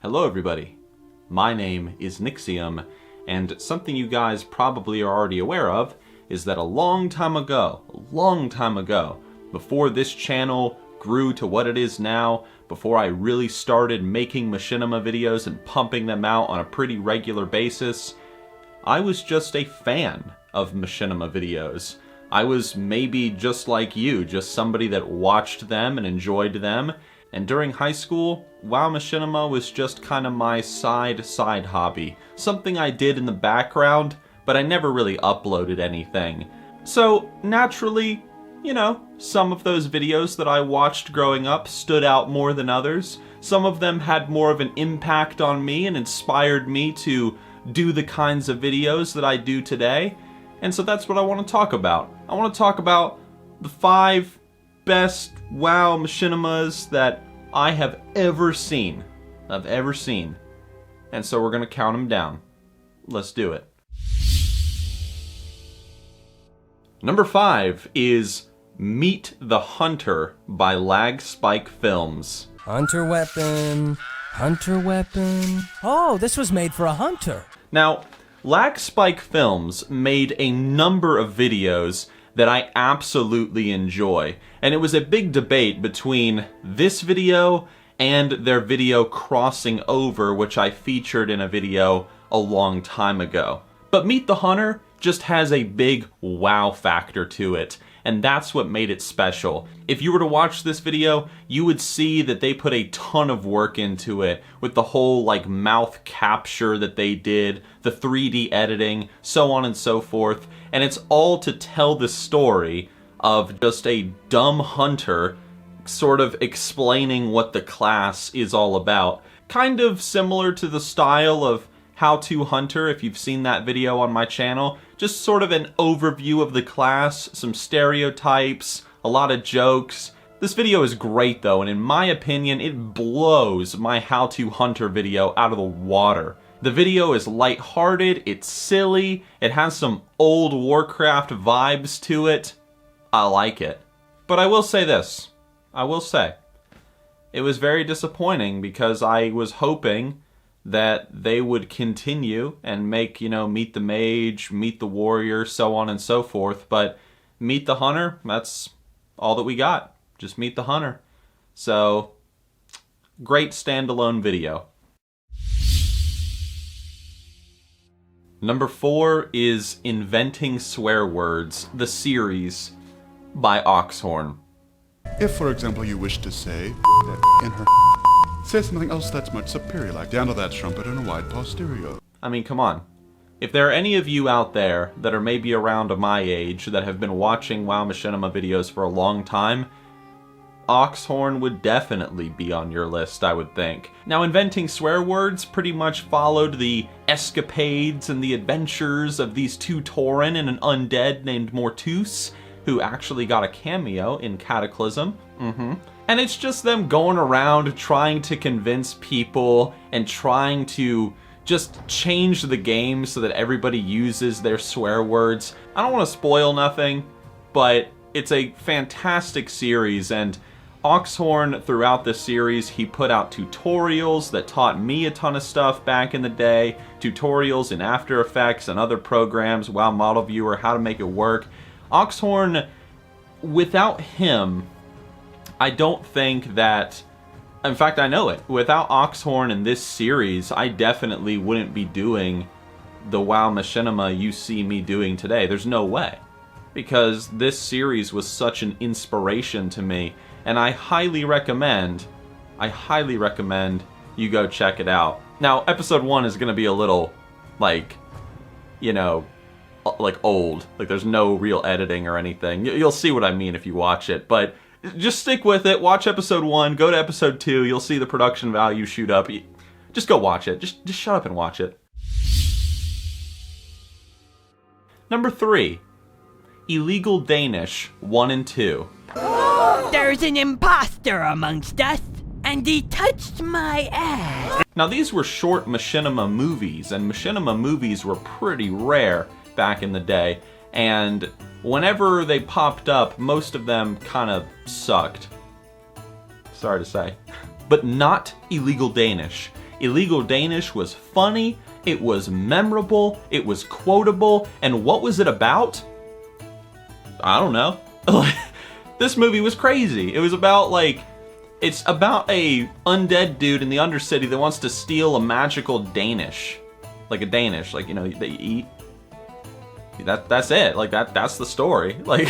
Hello everybody, my name is Nixxiom, and something you guys probably are already aware of is that a long time ago, before this channel grew to what it is now, before I really started making Machinima videos and pumping them out on a pretty regular basis, I was just a fan of Machinima videos. I was maybe just like you, just somebody that watched them and enjoyed them. And during high school, WoW Machinima was just kind of my side hobby. Something I did in the background, but I never really uploaded anything. So naturally, you know, some of those videos that I watched growing up stood out more than others. Some of them had more of an impact on me and inspired me to do the kinds of videos that I do today. And so that's what I want to talk about. I want to talk about the 5 best WoW Machinimas that I have ever seen. And so we're going to count them down. Let's do it. Number 5 is Meet the Hunter by Lag Spike Films. Hunter weapon. Oh, this was made for a hunter. Now, Lag Spike Films made a number of videos that I absolutely enjoy, and it was a big debate between this video and their video Crossing Over, which I featured in a video a long time ago. But Meet the Hunter just has a big wow factor to it, and that's what made it special. If you were to watch this video, you would see that they put a ton of work into it, with the whole like mouth capture that they did, the 3D editing, so on and so forth, and it's all to tell the story of just a dumb hunter sort of explaining what the class is all about. Kind of similar to the style of How to Hunter, if you've seen that video on my channel. Just sort of an overview of the class, some stereotypes, a lot of jokes. This video is great though, and in my opinion, it blows my How to Hunter video out of the water. The video is lighthearted, it's silly, it has some old Warcraft vibes to it. I like it. But I will say this. It was very disappointing because I was hoping that they would continue and make, you know, Meet the Mage, Meet the Warrior, so on and so forth. But Meet the Hunter, that's all that we got. Just Meet the Hunter. So, great standalone video. Number 4 is Inventing Swear Words, the series by Oxhorn. If, for example, you wish to say that in her, say something else that's much superior, like down to that trumpet and a wide posterior. I mean, come on. If there are any of you out there that are maybe around my age that have been watching WoW Machinima videos for a long time, Oxhorn would definitely be on your list, I would think. Now, Inventing Swear Words pretty much followed the escapades and the adventures of these 2 Tauren and an undead named Mortus, who actually got a cameo in Cataclysm. And it's just them going around trying to convince people and trying to just change the game so that everybody uses their swear words. I don't want to spoil nothing, but it's a fantastic series, and Oxhorn, throughout the series, he put out tutorials that taught me a ton of stuff back in the day, tutorials in After Effects and other programs, WoW Model Viewer, how to make it work. Oxhorn, without him, I don't think that, in fact I know it, without Oxhorn in this series, I definitely wouldn't be doing the WoW Machinima you see me doing today. There's no way. Because this series was such an inspiration to me, and I highly recommend you go check it out. Now, episode 1 is going to be a little, like, you know, like old. Like, there's no real editing or anything. You'll see what I mean if you watch it, but just stick with it. Watch episode 1, go to episode 2, you'll see the production value shoot up. Just go watch it. Just shut up and watch it. Number 3, Illegal Danish 1 and 2. There's an imposter amongst us, and he touched my ass. Now, these were short Machinima movies, and Machinima movies were pretty rare back in the day, and whenever they popped up, most of them kind of sucked. Sorry to say. But not Illegal Danish. Illegal Danish was funny, it was memorable, it was quotable, and what was it about? I don't know. This movie was crazy. It was about, like, it's about a undead dude in the Undercity that wants to steal a magical Danish. Like a Danish, like, you know, that you eat. That's it. Like, that's the story. Like,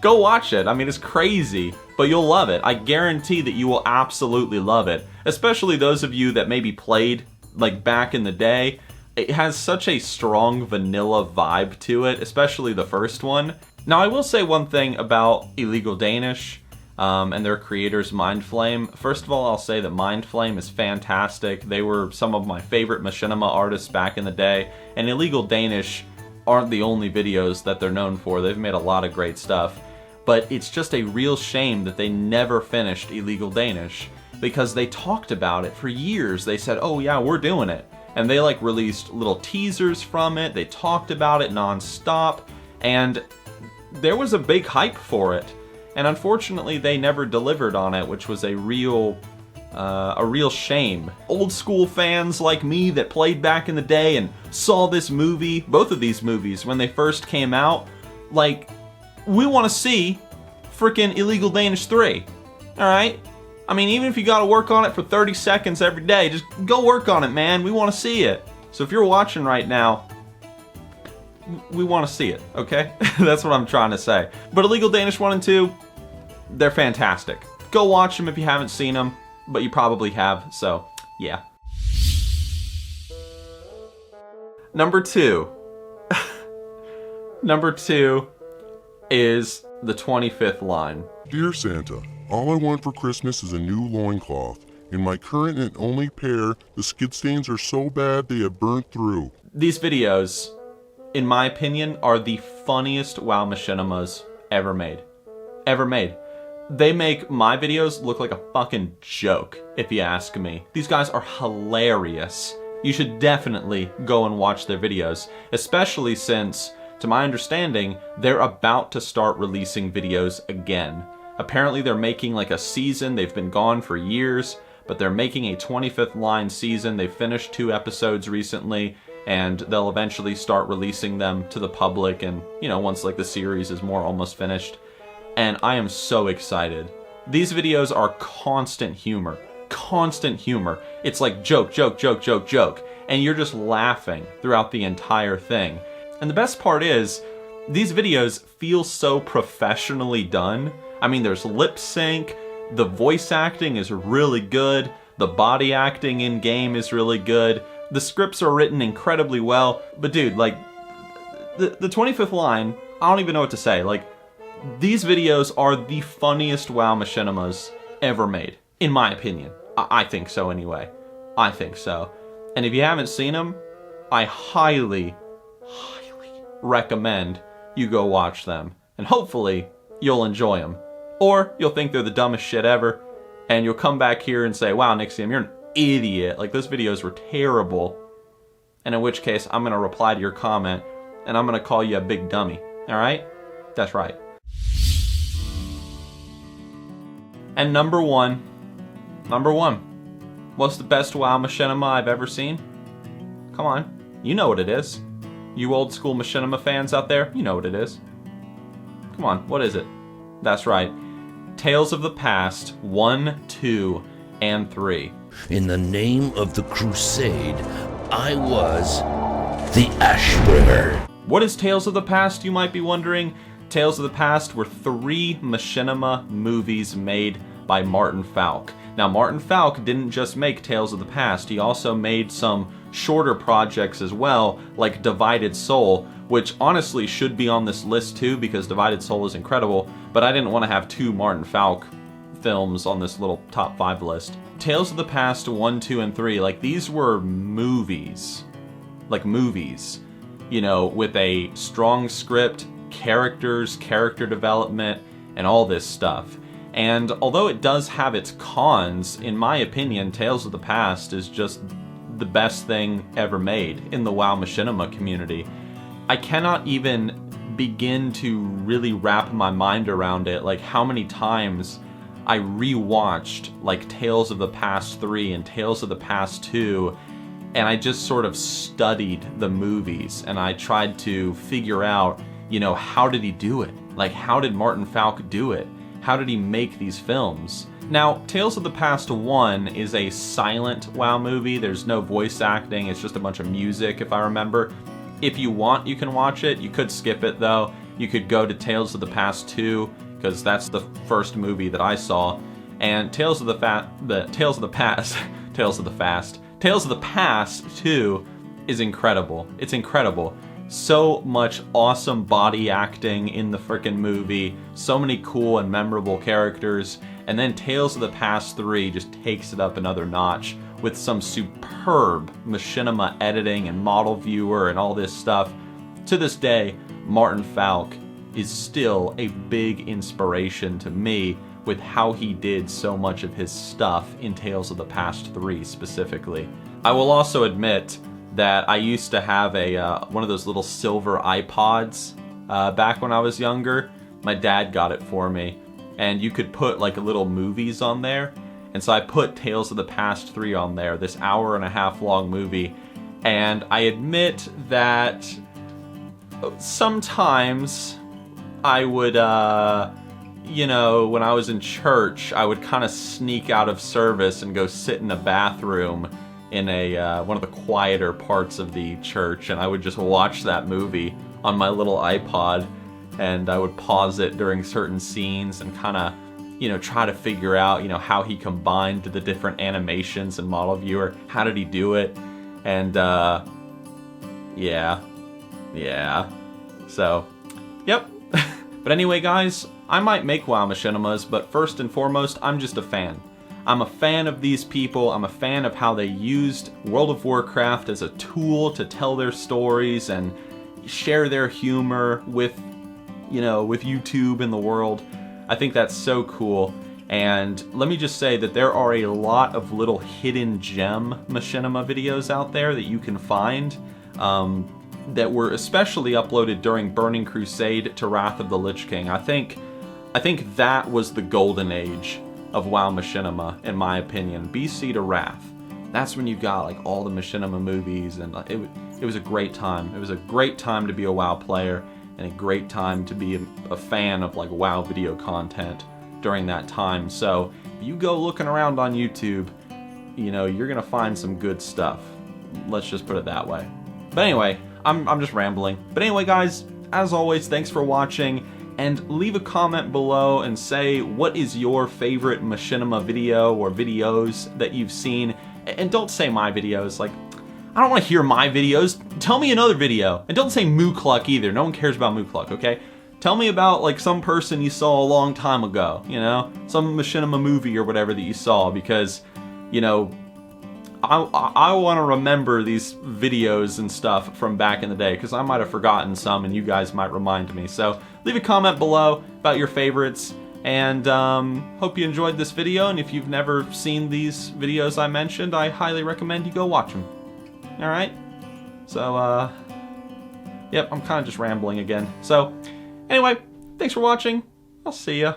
go watch it. I mean, it's crazy, but you'll love it. I guarantee that you will absolutely love it. Especially those of you that maybe played, like, back in the day. It has such a strong vanilla vibe to it, especially the first one. Now, I will say one thing about Illegal Danish and their creators, Mindflame. First of all, I'll say that Mindflame is fantastic. They were some of my favorite Machinima artists back in the day, and Illegal Danish aren't the only videos that they're known for. They've made a lot of great stuff. But it's just a real shame that they never finished Illegal Danish, because they talked about it for years. They said, oh yeah, we're doing it. And they like released little teasers from it. They talked about it non-stop, and there was a big hype for it. And unfortunately, they never delivered on it, which was a real shame. Old school fans like me that played back in the day and saw this movie, both of these movies, when they first came out, like, we want to see frickin' Illegal Danish 3. Alright? I mean, even if you gotta work on it for 30 seconds every day, just go work on it, man. We want to see it. So if you're watching right now, we want to see it, okay? That's what I'm trying to say. But Illegal Danish 1 and 2, they're fantastic. Go watch them if you haven't seen them, but you probably have, so yeah. Number 2. Number 2 is the 25th line. Dear Santa, all I want for Christmas is a new loincloth. In my current and only pair, the skid stains are so bad they have burnt through. These videos, in my opinion, are the funniest WoW Machinimas ever made. Ever made. They make my videos look like a fucking joke, if you ask me. These guys are hilarious. You should definitely go and watch their videos, especially since, to my understanding, they're about to start releasing videos again. Apparently they're making like a season. They've been gone for years, but they're making a 25th line season. They finished 2 episodes recently, and they'll eventually start releasing them to the public, and, you know, once like the series is more almost finished. And I am so excited. These videos are constant humor. Constant humor. It's like joke, joke, joke, joke, joke. And you're just laughing throughout the entire thing. And the best part is, these videos feel so professionally done. I mean, there's lip sync, the voice acting is really good, the body acting in-game is really good, the scripts are written incredibly well. But dude, like, the 25th line, I don't even know what to say. Like, these videos are the funniest WoW Machinimas ever made, in my opinion. I think so anyway. I think so. And if you haven't seen them, I highly recommend you go watch them. And hopefully, you'll enjoy them. Or you'll think they're the dumbest shit ever, and you'll come back here and say, wow, Nixxiom, you're an idiot. Like, those videos were terrible. And in which case, I'm going to reply to your comment, and I'm going to call you a big dummy. Alright? That's right. And number one. What's the best WoW Machinima I've ever seen? Come on. You know what it is. You old school Machinima fans out there, you know what it is. Come on, what is it? That's right. Tales of the Past 1, 2, and 3. In the name of the Crusade, I was the Ashbringer. What is Tales of the Past, you might be wondering? Tales of the Past were 3 Machinima movies made by Martin Falk. Now, Martin Falk didn't just make Tales of the Past, he also made some shorter projects as well, like Divided Soul, which honestly should be on this list too, because Divided Soul is incredible, but I didn't want to have 2 Martin Falk films on this little top 5 list. Tales of the Past 1, 2, and 3, like, these were movies. Like movies. You know, with a strong script, characters, character development, and all this stuff. And although it does have its cons, in my opinion, Tales of the Past is just the best thing ever made in the WoW Machinima community. I cannot even begin to really wrap my mind around it, like how many times I rewatched like Tales of the Past 3 and Tales of the Past 2, and I just sort of studied the movies, and I tried to figure out, you know, how did he do it? Like, how did Martin Falk do it? How did he make these films? Now, Tales of the Past 1 is a silent WoW movie. There's no voice acting. It's just a bunch of music, if I remember. If you want, you can watch it. You could skip it, though. You could go to Tales of the Past 2, because that's the first movie that I saw. And Tales of the Past 2 is incredible. It's incredible. So much awesome body acting in the frickin' movie. So many cool and memorable characters. And then Tales of the Past 3 just takes it up another notch with some superb machinima editing and model viewer and all this stuff. To this day, Martin Falk is still a big inspiration to me with how he did so much of his stuff in Tales of the Past 3 specifically. I will also admit that I used to have one of those little silver iPods back when I was younger. My dad got it for me, and you could put like little movies on there. And so I put Tales of the Past 3 on there, this 1.5 hour long movie. And I admit that sometimes I would, you know, when I was in church, I would kind of sneak out of service and go sit in a bathroom in one of the quieter parts of the church, and I would just watch that movie on my little iPod, and I would pause it during certain scenes and kind of, you know, try to figure out, you know, how he combined the different animations and model viewer. How did he do it? And yeah. So, yep. But anyway, guys, I might make WoW Machinimas, but first and foremost, I'm just a fan. I'm a fan of these people. I'm a fan of how they used World of Warcraft as a tool to tell their stories and share their humor with, you know, with YouTube and the world. I think that's so cool. And let me just say that there are a lot of little hidden gem Machinima videos out there that you can find that were especially uploaded during Burning Crusade to Wrath of the Lich King. I think that was the golden age of WoW Machinima, in my opinion. BC to Wrath. That's when you got like all the Machinima movies, and it was a great time. It was a great time to be a WoW player, and a great time to be a fan of like WoW video content during that time. So if you go looking around on YouTube, you know, you're gonna find some good stuff. Let's just put it that way. But anyway, I'm just rambling. But anyway, guys, as always, thanks for watching. And leave a comment below and say what is your favorite Machinima video or videos that you've seen. And don't say my videos. Like, I don't want to hear my videos. Tell me another video. And don't say Mookluck either. No one cares about Mookluck, okay? Tell me about like some person you saw a long time ago, you know? Some Machinima movie or whatever that you saw, because, you know, I want to remember these videos and stuff from back in the day, because I might have forgotten some and you guys might remind me. So leave a comment below about your favorites, and hope you enjoyed this video. And if you've never seen these videos I mentioned, I highly recommend you go watch them. Alright? So, yep, I'm kind of just rambling again. So, anyway, thanks for watching. I'll see ya.